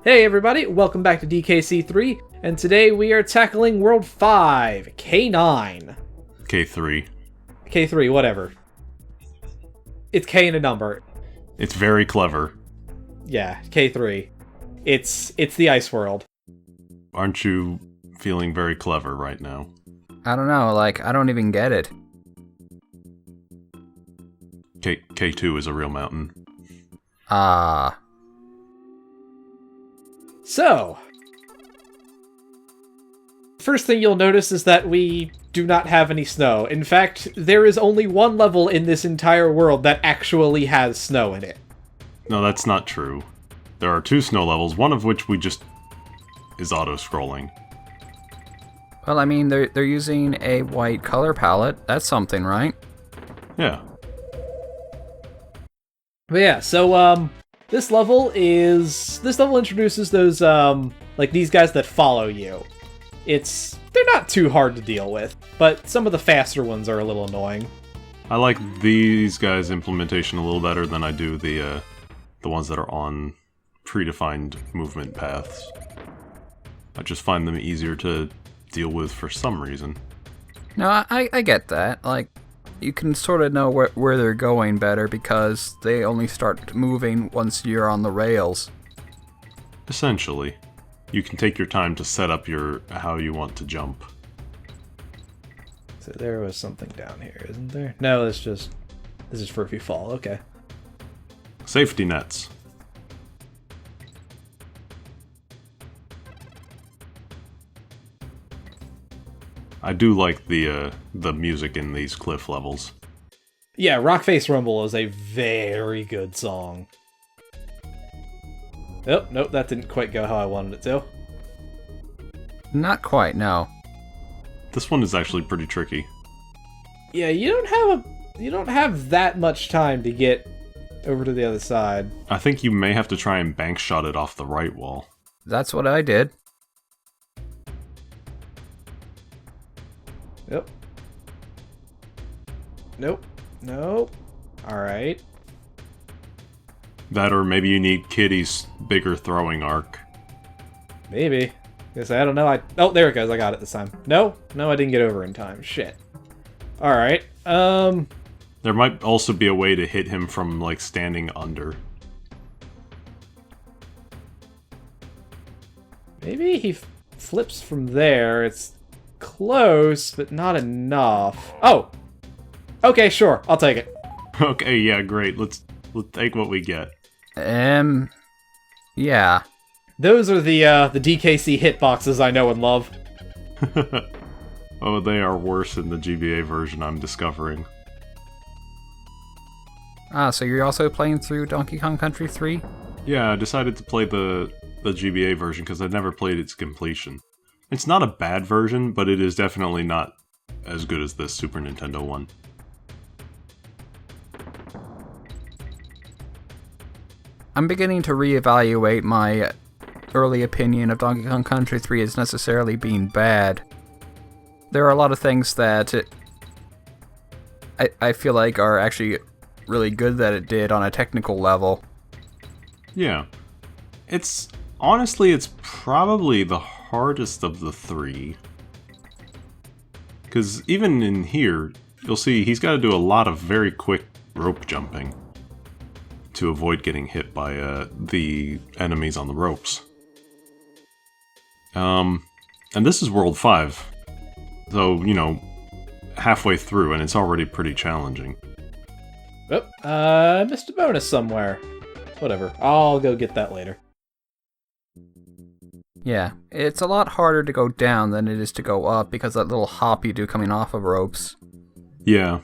Hey everybody, welcome back to DKC3, and today we are tackling World 5, K9. K3. K3, whatever. It's K and a number. It's very clever. Yeah, K3. It's the ice world. Aren't you feeling very clever right now? I don't know, I don't even get it. K2 is a real mountain. Ah. So, first thing you'll notice is that we do not have any snow. In fact, there is only one level in this entire world that actually has snow in it. No, that's not true. There are 2 snow levels, one of which is auto-scrolling. Well, I mean, they're using a white color palette. That's something, right? Yeah. But yeah, so, this level introduces those, like, these guys that follow you. They're not too hard to deal with, but some of the faster ones are a little annoying. I like these guys' implementation a little better than I do the ones that are on predefined movement paths. I just find them easier to deal with for some reason. No, I get that. Like, you can sort of know where they're going better because they only start moving once you're on the rails. Essentially. You can take your time to set up how you want to jump. So there was something down here, isn't there? No, this is for if you fall, okay. Safety nets. I do like the music in these cliff levels. Yeah, Rock Face Rumble is a very good song. Oh, nope, that didn't quite go how I wanted it to. Not quite, no. This one is actually pretty tricky. Yeah, you don't have that much time to get over to the other side. I think you may have to try and bank shot it off the right wall. That's what I did. Yep. Nope. Nope. Alright. That or maybe you need Kitty's bigger throwing arc. Maybe. Guess I don't know. Oh, there it goes. I got it this time. No, I didn't get over in time. Shit. Alright. There might also be a way to hit him from, like, standing under. Maybe he flips from there. It's close, but not enough. Oh! Okay, sure. I'll take it. Okay, yeah, great. Let's take what we get. Yeah. Those are the DKC hitboxes I know and love. Oh, they are worse in the GBA version, I'm discovering. Ah, so you're also playing through Donkey Kong Country 3? Yeah, I decided to play the GBA version because I've never played its completion. It's not a bad version, but it is definitely not as good as the Super Nintendo one. I'm beginning to reevaluate my early opinion of Donkey Kong Country 3 as necessarily being bad. There are a lot of things that I feel like are actually really good that it did on a technical level. Yeah. Honestly, it's probably the hardest of the 3. Because even in here, you'll see he's got to do a lot of very quick rope jumping to avoid getting hit by the enemies on the ropes. And this is World 5. So, you know, halfway through, and it's already pretty challenging. Oh, I missed a bonus somewhere. Whatever, I'll go get that later. Yeah, it's a lot harder to go down than it is to go up because that little hop you do coming off of ropes. Yeah.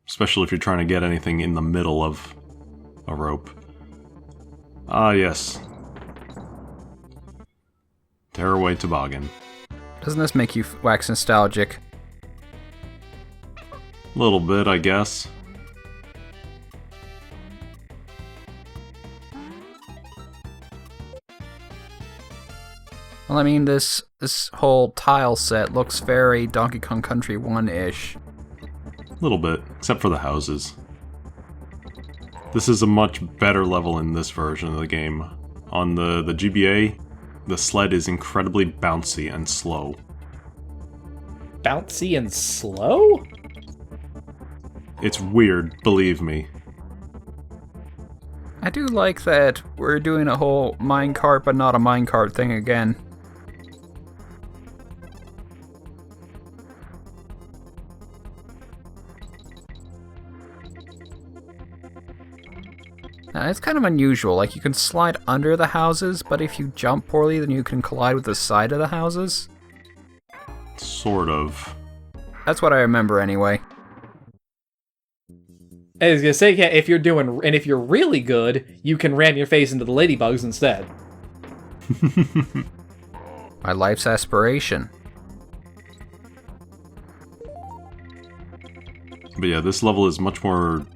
Especially if you're trying to get anything in the middle of a rope. Ah, yes. Tearaway Toboggan. Doesn't this make you wax nostalgic? A little bit, I guess. Well, I mean, this whole tile set looks very Donkey Kong Country 1-ish. A little bit, except for the houses. This is a much better level in this version of the game. On the GBA, the sled is incredibly bouncy and slow. Bouncy and slow? It's weird, believe me. I do like that we're doing a whole minecart but not a minecart thing again. It's kind of unusual, like you can slide under the houses, but if you jump poorly then you can collide with the side of the houses. Sort of. That's what I remember anyway. I was gonna say, yeah, if you're really good, you can ram your face into the ladybugs instead. My life's aspiration. But yeah, this level is much more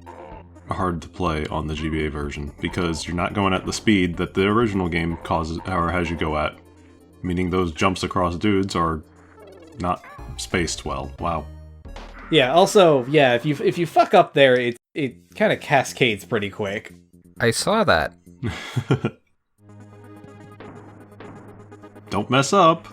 hard to play on the GBA version, because you're not going at the speed that the original game causes or has you go at. Meaning those jumps across dudes are not spaced well. Wow. Yeah, also, yeah, if you fuck up there, it kind of cascades pretty quick. I saw that. Don't mess up.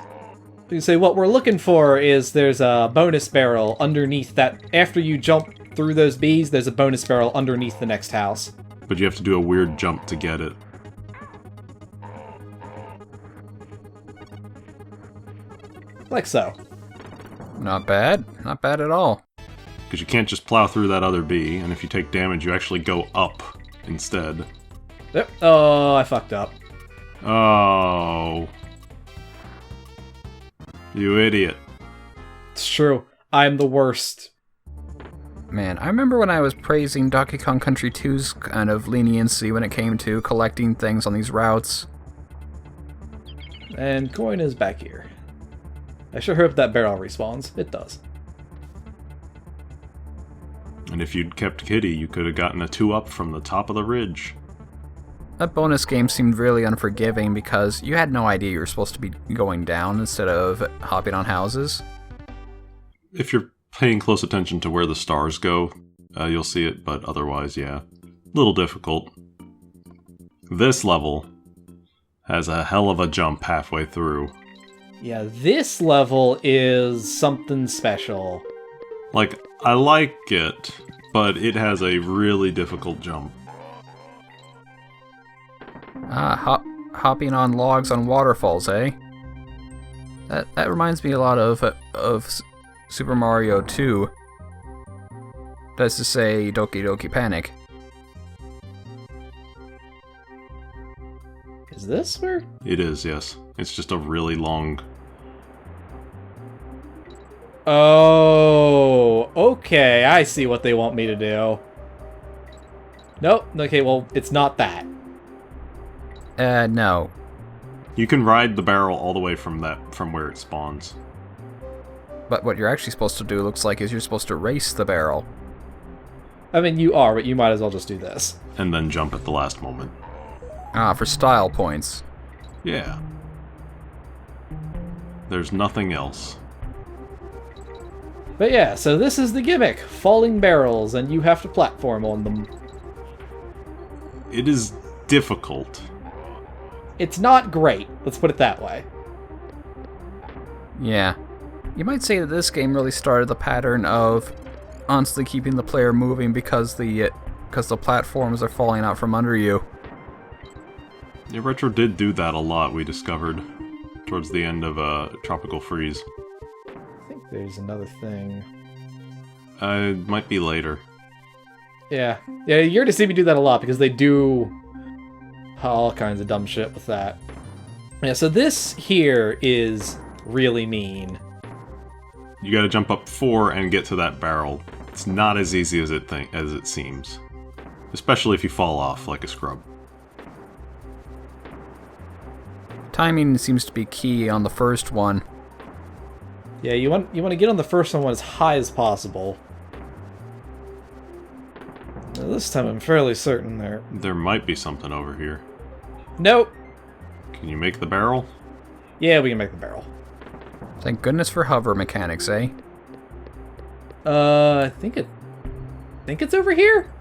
You say what we're looking for is there's a bonus barrel underneath that. After you jump through those bees, there's a bonus barrel underneath the next house. But you have to do a weird jump to get it. Like so. Not bad. Not bad at all. Because you can't just plow through that other bee, and if you take damage, you actually go up instead. Yep. Oh, I fucked up. Oh. You idiot. It's true. I'm the worst. Man, I remember when I was praising Donkey Kong Country 2's kind of leniency when it came to collecting things on these routes. And coin is back here. I sure hope that barrel respawns. It does. And if you'd kept Kitty, you could have gotten a 2-up from the top of the ridge. That bonus game seemed really unforgiving because you had no idea you were supposed to be going down instead of hopping on houses. If you're paying close attention to where the stars go, you'll see it, but otherwise, yeah. A little difficult. This level has a hell of a jump halfway through. Yeah, this level is something special. Like, I like it, but it has a really difficult jump. Hopping on logs on waterfalls, eh? That reminds me a lot of Super Mario 2. That's to say, Doki Doki Panic. Is this where? It is, yes. It's just a really long... Oh, okay, I see what they want me to do. Nope, okay, well, it's not that. No. You can ride the barrel all the way from where it spawns. But what you're actually supposed to do, looks like, is you're supposed to race the barrel. I mean, you are, but you might as well just do this. And then jump at the last moment. For style points. Yeah. There's nothing else. But yeah, so this is the gimmick. Falling barrels, and you have to platform on them. It is difficult. It's not great, let's put it that way. Yeah. You might say that this game really started the pattern of constantly keeping the player moving because the platforms are falling out from under you. Yeah, Retro did do that a lot, we discovered, towards the end of Tropical Freeze. I think there's another thing. It might be later. Yeah, you're to see me do that a lot, because they do all kinds of dumb shit with that. Yeah, so this here is really mean. You gotta jump up 4 and get to that barrel. It's not as easy as it seems. Especially if you fall off like a scrub. Timing seems to be key on the first one. Yeah, you want to get on the first one as high as possible. Now, this time I'm fairly certain there. There might be something over here. Nope. Can you make the barrel? Yeah, we can make the barrel. Thank goodness for hover mechanics, eh? I think it's over here.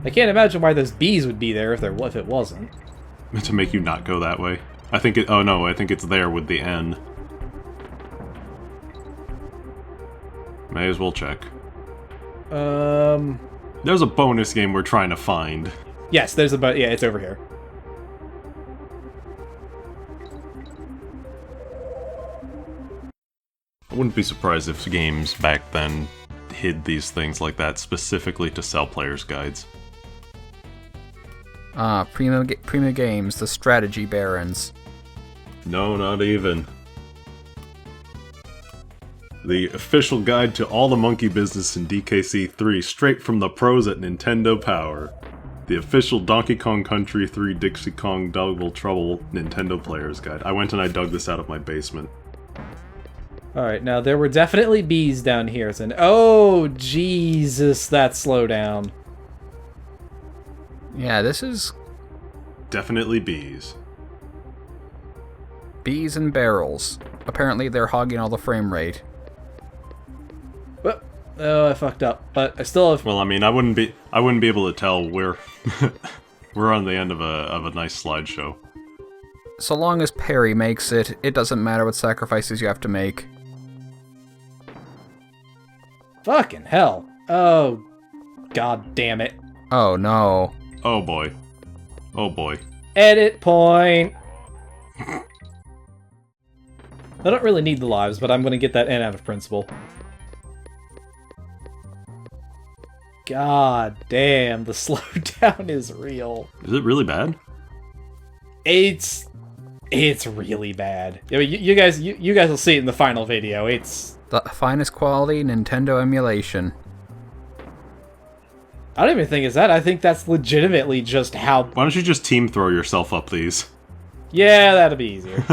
I can't imagine why those bees would be there if it wasn't. to make you not go that way. I think it... Oh no, I think it's there with the N. May as well check. There's a bonus game we're trying to find. Yes, there's a... Yeah, it's over here. I wouldn't be surprised if games back then hid these things like that specifically to sell players' guides. Ah, Prima Games, the strategy barons. No, not even. The official guide to all the monkey business in DKC 3, straight from the pros at Nintendo Power. The official Donkey Kong Country 3 Dixie Kong Double Trouble Nintendo Player's Guide. I went and I dug this out of my basement. Alright, now there were definitely bees down here. And oh, Jesus, that slowdown. Yeah, this is... Definitely bees. Bees and barrels. Apparently they're hogging all the frame rate. Oh, I fucked up. But I still have... Well, I mean, I wouldn't be able to tell we're we're on the end of a nice slideshow. So long as Perry makes it, it doesn't matter what sacrifices you have to make. Fucking hell. Oh, god damn it. Oh no. Oh boy. Oh boy. Edit point. I don't really need the lives, but I'm going to get that N out of principle. God damn, the slowdown is real. Is it really bad? It's really bad. I mean, you guys will see it in the final video. It's the finest quality Nintendo emulation. I don't even think it's that. I think that's legitimately just how... Why don't you just team throw yourself up these? Yeah, that'll be easier.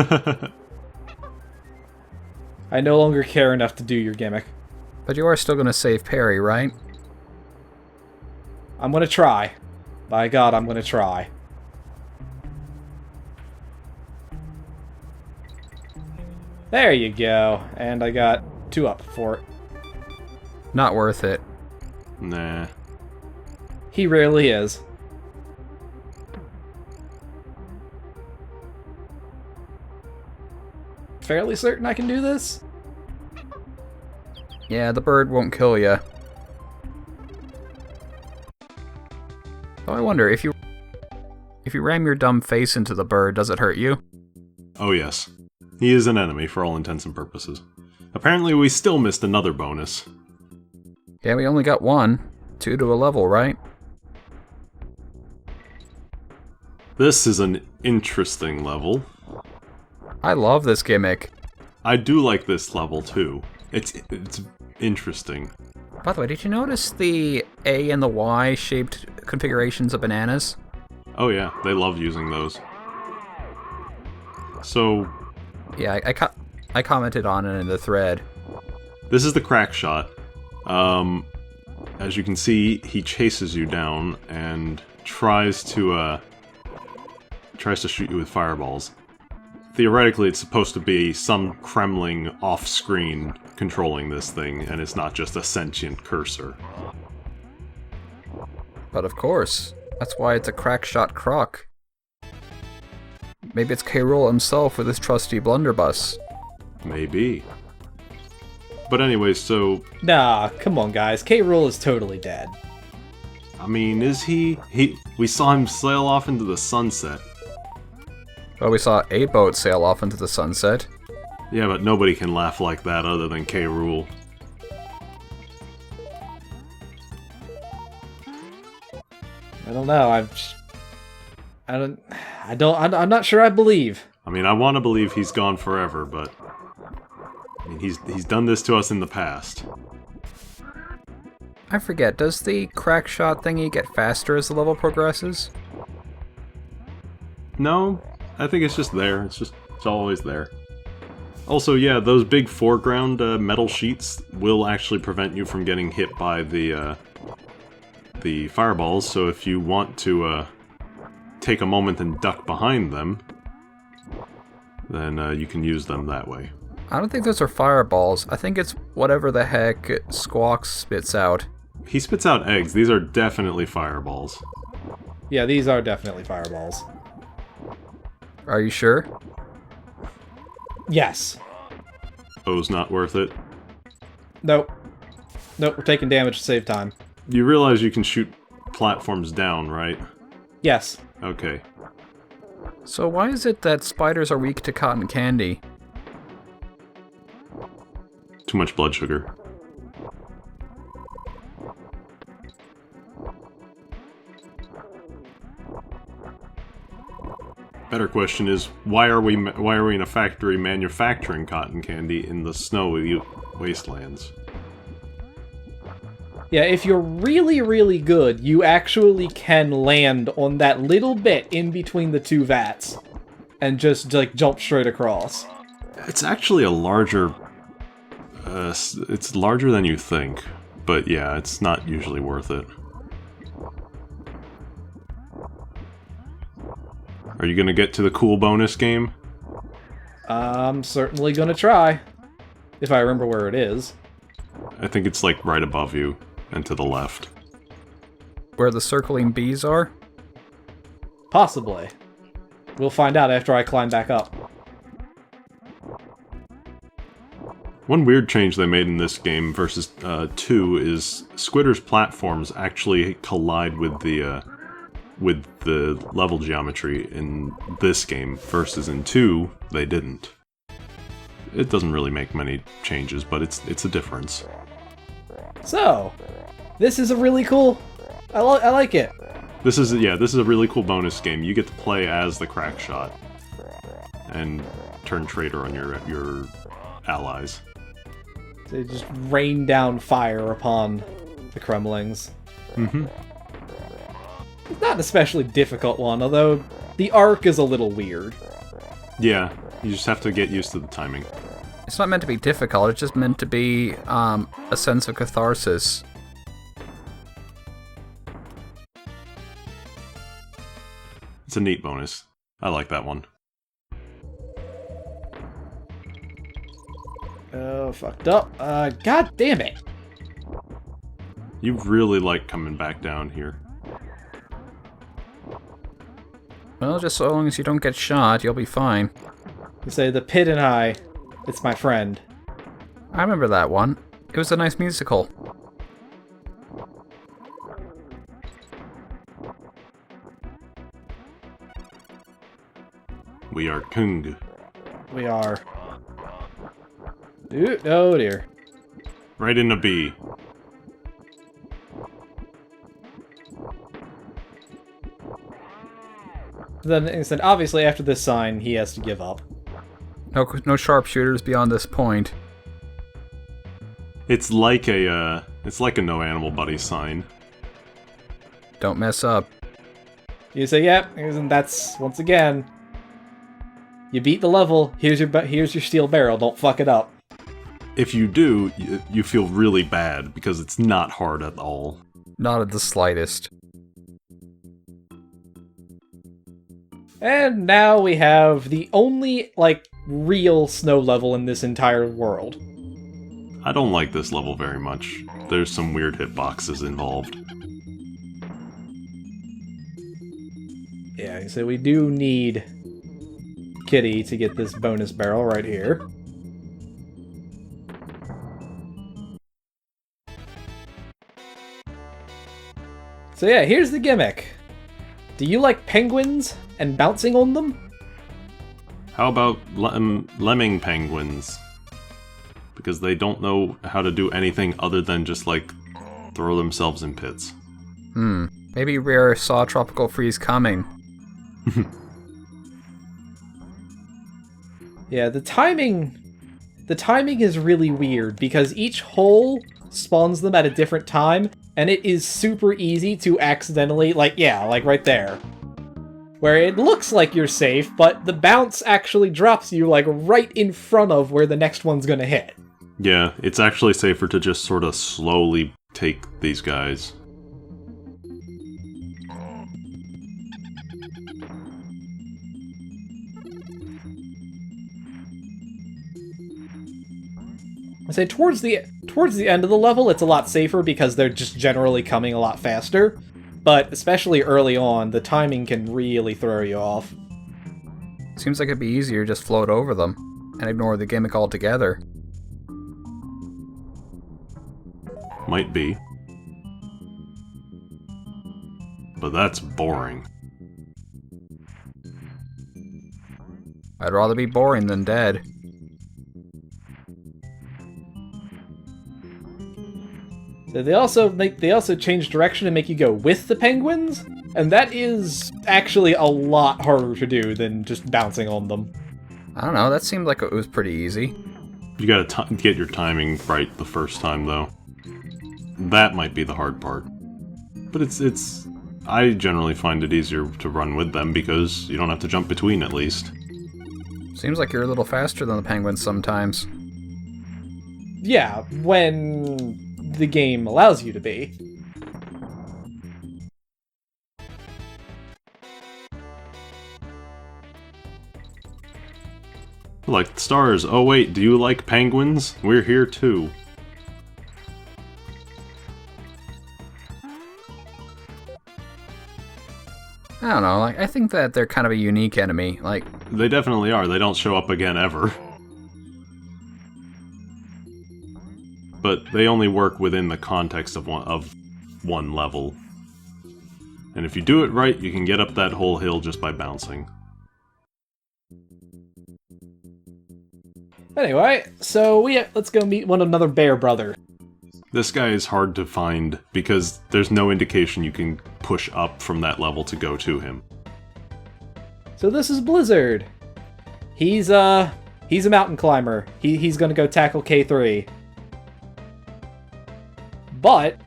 I no longer care enough to do your gimmick. But you are still going to save Perry, right? I'm going to try. By God, I'm going to try. There you go. And I got 2 up for it. Not worth it. Nah. He rarely is. Fairly certain I can do this? Yeah, the bird won't kill ya. Though I wonder, if you ram your dumb face into the bird, does it hurt you? Oh yes. He is an enemy for all intents and purposes. Apparently we still missed another bonus. Yeah, we only got 1. 2 to a level, right? This is an interesting level. I love this gimmick. I do like this level too. It's interesting. By the way, did you notice the A and the Y shaped configurations of bananas? Oh yeah, they love using those. So... Yeah, I commented on it in the thread. This is the KRACK-SHOT. As you can see, he chases you down and tries to shoot you with fireballs. Theoretically, it's supposed to be some Kremling off-screen controlling this thing, and it's not just a sentient cursor. But of course, that's why it's a KRACK-SHOT KROC. Maybe it's K. Rool himself with his trusty blunderbuss. Maybe. But anyways, so... Nah, come on guys, K. Rool is totally dead. I mean, is he? We saw him sail off into the sunset. Well, we saw a boat sail off into the sunset. Yeah, but nobody can laugh like that other than K. Rool. I don't know, I'm not sure I believe. I mean, I want to believe he's gone forever, but... I mean, he's done this to us in the past. I forget, does the KRACK-SHOT thingy get faster as the level progresses? No, I think it's just there. It's always there. Also, yeah, those big foreground metal sheets will actually prevent you from getting hit by the fireballs, so if you want to take a moment and duck behind them, then you can use them that way. I don't think those are fireballs. I think it's whatever the heck Squawks spits out. He spits out eggs. These are definitely fireballs. Yeah, these are definitely fireballs. Are you sure? Yes. O's not worth it. Nope. Nope, we're taking damage to save time. You realize you can shoot platforms down, right? Yes. Okay. So why is it that spiders are weak to cotton candy? Too much blood sugar. Better question is, why are we in a factory manufacturing cotton candy in the snowy wastelands? Yeah, if you're really, really good, you actually can land on that little bit in between the two vats and just, like, jump straight across. It's actually a larger... it's larger than you think, but yeah, it's not usually worth it. Are you gonna get to the cool bonus game? I'm certainly gonna try. If I remember where it is. I think it's like right above you and to the left. Where the circling bees are? Possibly. We'll find out after I climb back up. One weird change they made in this game versus 2 is Squidder's platforms actually collide with the level geometry in this game, versus in 2, they didn't. It doesn't really make many changes, but it's a difference. So, this is a really cool... I like it. This is a really cool bonus game. You get to play as the KRACK-SHOT and turn traitor on your allies. They just rain down fire upon the Kremlings. Mm-hmm. It's not an especially difficult one, although the arc is a little weird. Yeah, you just have to get used to the timing. It's not meant to be difficult, it's just meant to be a sense of catharsis. It's a neat bonus. I like that one. Oh, fucked up. God damn it! You really like coming back down here. Well, just so long as you don't get shot, you'll be fine. You say, the pit and I, it's my friend. I remember that one. It was a nice musical. We are Kung. We are. Ooh, oh dear. Right in the B. Then instead, obviously after this sign, he has to give up. No sharpshooters beyond this point. It's like a no animal buddy sign. Don't mess up. You say, yep, and that's, once again, you beat the level, here's your steel barrel, don't fuck it up. If you do, you feel really bad, because it's not hard at all. Not at the slightest. And now we have the only, like, real snow level in this entire world. I don't like this level very much. There's some weird hitboxes involved. Yeah, so we do need Kitty to get this bonus barrel right here. So yeah, here's the gimmick. Do you like penguins and bouncing on them? How about lemming penguins? Because they don't know how to do anything other than just, like, throw themselves in pits. Maybe Rare saw Tropical Freeze coming. Yeah, the timing is really weird because each hole spawns them at a different time, and it is super easy to accidentally, like right there, where it looks like you're safe, but the bounce actually drops you, like, right in front of where the next one's gonna hit. Yeah, it's actually safer to just sort of slowly take these guys. I say towards the end of the level, it's a lot safer because they're just generally coming a lot faster. But especially early on, the timing can really throw you off. Seems like it'd be easier to just float over them and ignore the gimmick altogether. Might be. But that's boring. I'd rather be boring than dead. So they also change direction and make you go with the penguins, and that is actually a lot harder to do than just bouncing on them. I don't know, that seemed like it was pretty easy. You gotta get your timing right the first time, though. That might be the hard part. But I generally find it easier to run with them because you don't have to jump between, at least. Seems like you're a little faster than the penguins sometimes. Yeah, when the game allows you to be. Like stars. Oh wait, do you like penguins? We're here too. I don't know, like, I think that they're kind of a unique enemy, like... They definitely are, they don't show up again ever. But they only work within the context of one level. And if you do it right, you can get up that whole hill just by bouncing. Anyway, so let's go meet one another bear brother. This guy is hard to find because there's no indication you can push up from that level to go to him. So this is Blizzard. He's a mountain climber. He's gonna go tackle K3. But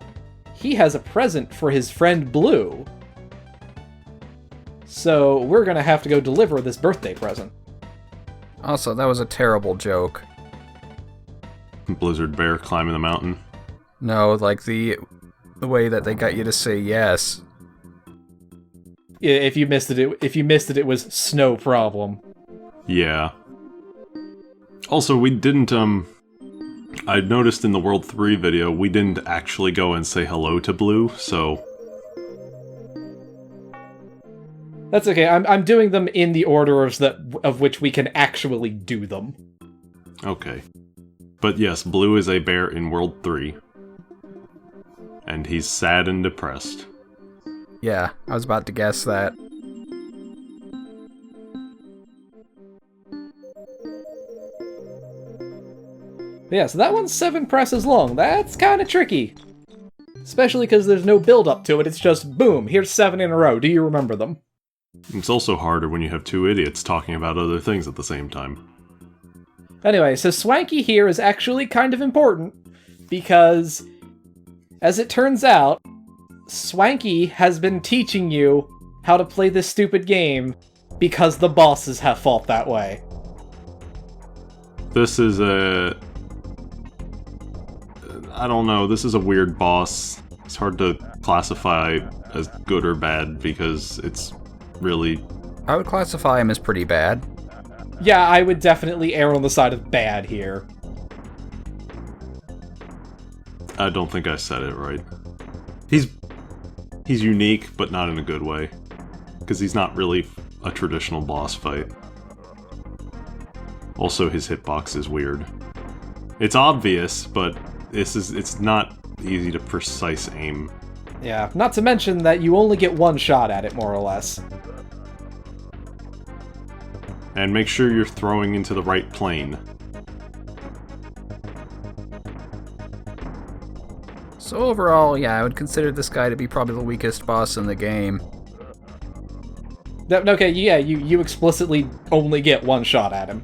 he has a present for his friend Blue. So we're gonna have to go deliver this birthday present. Also, that was a terrible joke. Blizzard bear climbing the mountain. No, like the way that they got you to say yes. Yeah, if you missed it, it was snow problem. Yeah. Also, we didn't, I noticed in the World 3 video, we didn't actually go and say hello to Blue, so... That's okay, I'm doing them in the order of which we can actually do them. Okay. But yes, Blue is a bear in World 3. And he's sad and depressed. Yeah, I was about to guess that. Yeah, so that one's 7 presses long. That's kind of tricky. Especially because there's no build-up to it, it's just, boom, here's 7 in a row, do you remember them? It's also harder when you have two idiots talking about other things at the same time. Anyway, so Swanky here is actually kind of important, because, as it turns out, Swanky has been teaching you how to play this stupid game because the bosses have fought that way. This is I don't know, this is a weird boss. It's hard to classify as good or bad because it's really... I would classify him as pretty bad. Yeah, I would definitely err on the side of bad here. I don't think I said it right. He's unique, but not in a good way. Because he's not really a traditional boss fight. Also, his hitbox is weird. It's obvious, but it's not easy to precise aim. Yeah, not to mention that you only get one shot at it, more or less. And make sure you're throwing into the right plane. So overall, yeah, I would consider this guy to be probably the weakest boss in the game. Okay, yeah, you explicitly only get one shot at him.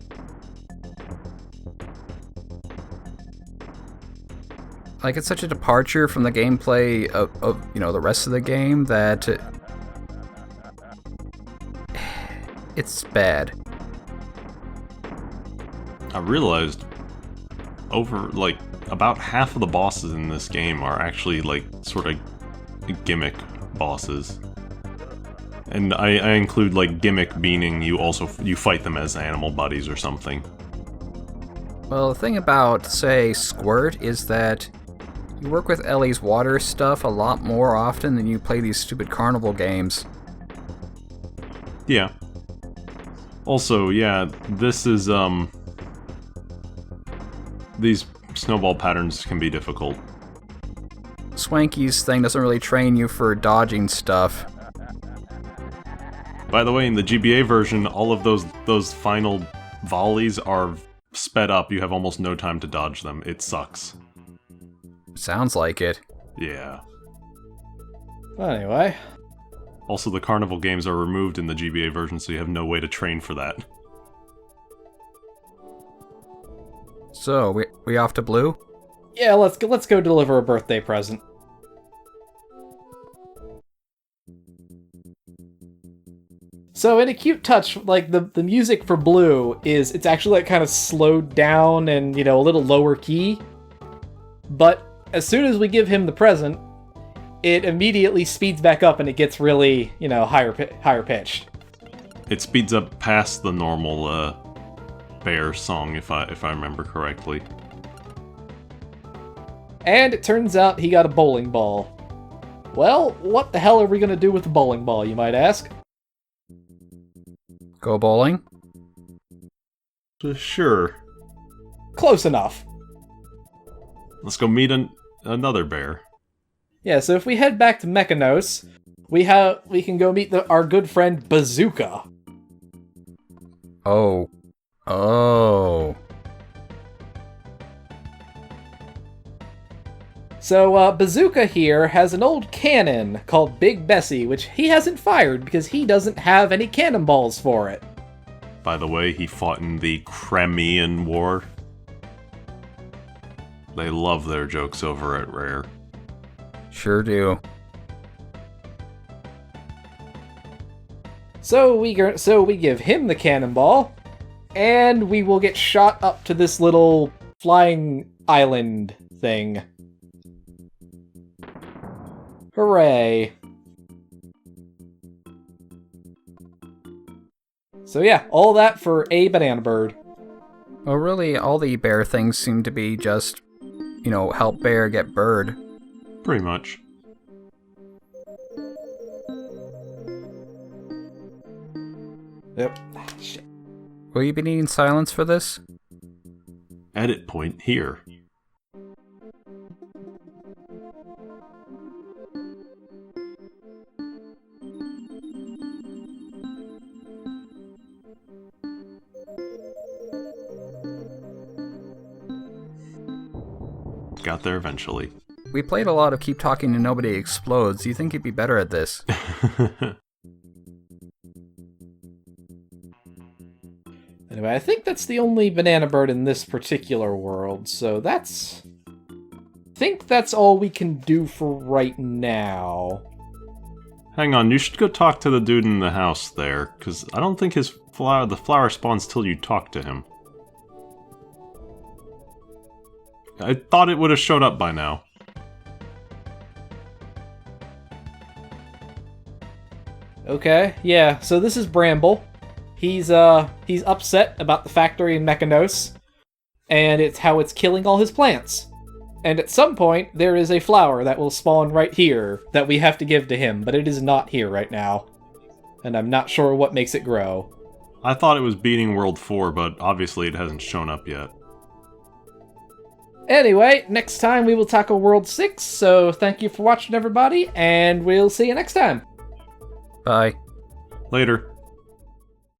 Like, it's such a departure from the gameplay of you know, the rest of the game that... it's bad. I realized like, about half of the bosses in this game are actually, like, sort of gimmick bosses. And I include, like, gimmick meaning you fight them as animal buddies or something. Well, the thing about, say, Squirt is that you work with Ellie's water stuff a lot more often than you play these stupid carnival games. Yeah. Also, yeah, this is, these snowball patterns can be difficult. Swanky's thing doesn't really train you for dodging stuff. By the way, in the GBA version, all of those final volleys are sped up. You have almost no time to dodge them. It sucks. Sounds like it. Yeah. Anyway. Also, the carnival games are removed in the GBA version, so you have no way to train for that. So, we off to Blue? Yeah, let's go deliver a birthday present. So in a cute touch, like the music for Blue it's actually like kind of slowed down and, you know, a little lower key. But as soon as we give him the present, it immediately speeds back up and it gets really, you know, higher pitched. It speeds up past the normal bear song, if I remember correctly. And it turns out he got a bowling ball. Well, what the hell are we gonna do with the bowling ball, you might ask? Go bowling? Sure. Close enough. Let's go meet another bear. Yeah, so if we head back to Mechanos, we can go meet our good friend Bazooka. Oh. Oh. So, Bazooka here has an old cannon called Big Bessie, which he hasn't fired because he doesn't have any cannonballs for it. By the way, he fought in the Crimean War. They love their jokes over at Rare. Sure do. So we give him the cannonball, and we will get shot up to this little flying island thing. Hooray. So yeah, all that for a banana bird. Well, really, all the bear things seem to be just, you know, help bear get bird. Pretty much. Yep. Shit. Will you be needing silence for this? Edit point here. Got there eventually. We played a lot of Keep Talking and Nobody Explodes. Do you think you'd be better at this? Anyway, I think that's the only banana bird in this particular world, so I think that's all we can do for right now. Hang on, you should go talk to the dude in the house there, because I don't think the flower spawns till you talk to him. I thought it would have showed up by now. Okay, yeah, so this is Bramble. He's upset about the factory in Mechanos, and it's how it's killing all his plants. And at some point, there is a flower that will spawn right here that we have to give to him, but it is not here right now. And I'm not sure what makes it grow. I thought it was beating World 4, but obviously it hasn't shown up yet. Anyway, next time we will tackle World 6, so thank you for watching, everybody, and we'll see you next time. Bye. Later.